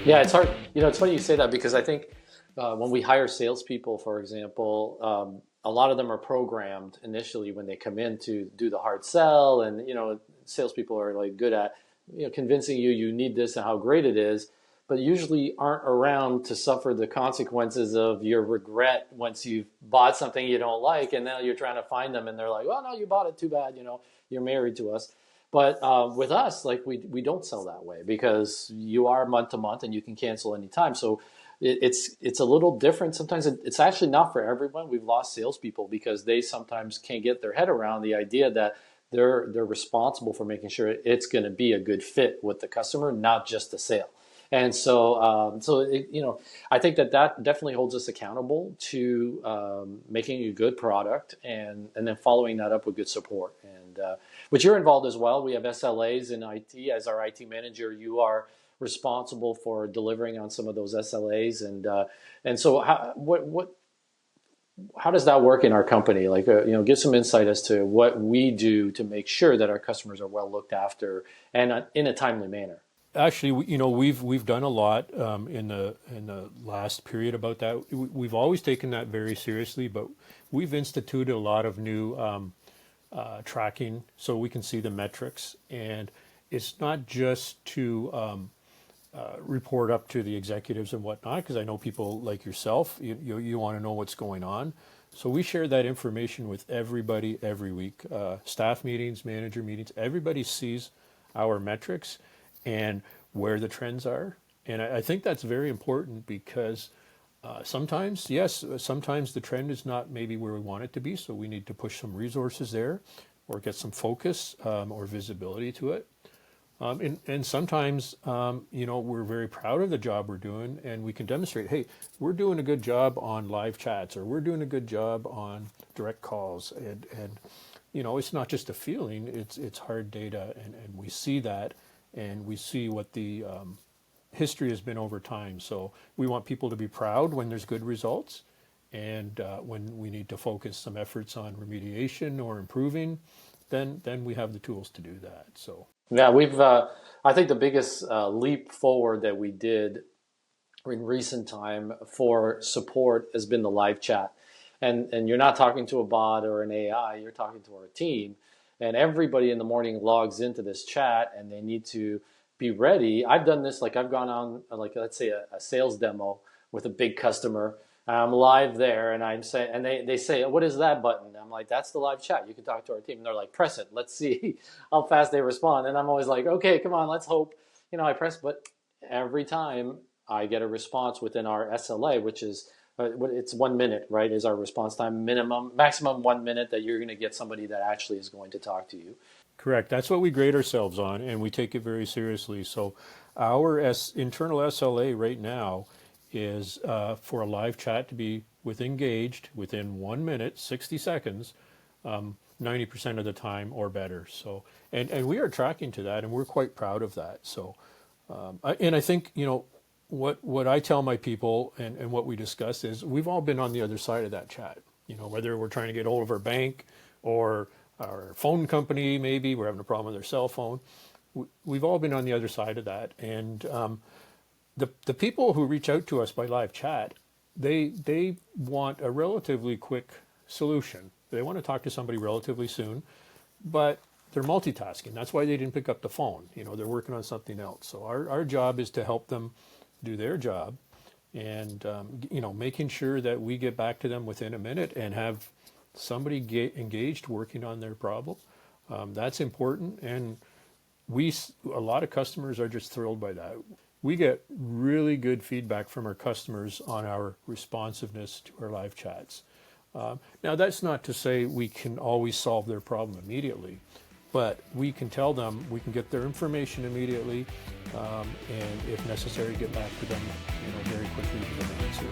Yeah, it's hard. It's funny you say that because I think when we hire salespeople, for example, a lot of them are programmed initially when they come in to do the hard sell, and salespeople are like good at convincing you need this and how great it is, but usually aren't around to suffer the consequences of your regret once you've bought something you don't like, and now you're trying to find them, and they're like, "Oh no, you bought it. Too bad. You're married to us." But with us, like we don't sell that way because you are month to month and you can cancel anytime. So it's a little different. Sometimes it's actually not for everyone. We've lost salespeople because they sometimes can't get their head around the idea that they're responsible for making sure it's going to be a good fit with the customer, not just a sale. And I think that definitely holds us accountable to making a good product and then following that up with good support. And which you're involved as well. We have SLAs in IT. As our IT manager, you are responsible for delivering on some of those SLAs. And so how does that work in our company? Like, give some insight as to what we do to make sure that our customers are well looked after and in a timely manner. Actually, we've done a lot in the last period about that. We've always taken that very seriously, but we've instituted a lot of new tracking so we can see the metrics, and it's not just to report up to the executives and whatnot, because I know people like yourself, you want to know what's going on. So we share that information with everybody every week, staff meetings, manager meetings. Everybody sees our metrics and where the trends are. And I think that's very important because sometimes the trend is not maybe where we want it to be. So we need to push some resources there or get some focus or visibility to it. And sometimes, we're very proud of the job we're doing and we can demonstrate, hey, we're doing a good job on live chats or we're doing a good job on direct calls. And it's not just a feeling, it's hard data and we see that and we see what the history has been over time. So we want people to be proud when there's good results and when we need to focus some efforts on remediation or improving, then we have the tools to do that. So. Yeah, I think the biggest leap forward that we did in recent time for support has been the live chat. And you're not talking to a bot or an AI, you're talking to our team. And everybody in the morning logs into this chat and they need to be ready. I've done this, like I've gone on, like let's say a sales demo with a big customer. I'm live there and I'm saying, and they say, what is that button? I'm like, that's the live chat. You can talk to our team. And they're like, press it. Let's see how fast they respond. And I'm always like, okay, come on, let's hope. I press, but every time I get a response within our SLA, which is, it's 1 minute, right? Is our response time maximum 1 minute that you're going to get somebody that actually is going to talk to you. Correct. That's what we grade ourselves on, and we take it very seriously. So our internal SLA right now is for a live chat to be engaged within 1 minute, 60 seconds, 90% of the time or better. So, and we are tracking to that, and we're quite proud of that. So, and I think, what I tell my people and what we discuss is we've all been on the other side of that chat, whether we're trying to get hold of our bank or our phone company, maybe we're having a problem with their cell phone. We've all been on the other side of that. And the people who reach out to us by live chat, they want a relatively quick solution. They want to talk to somebody relatively soon, but they're multitasking. That's why they didn't pick up the phone. They're working on something else. So our job is to help them do their job and, making sure that we get back to them within a minute and have somebody get engaged working on their problem. That's important. And a lot of customers are just thrilled by that. We get really good feedback from our customers on our responsiveness to our live chats. Now, that's not to say we can always solve their problem immediately, but we can tell them, we can get their information immediately, and if necessary, get back to them, very quickly with an answer.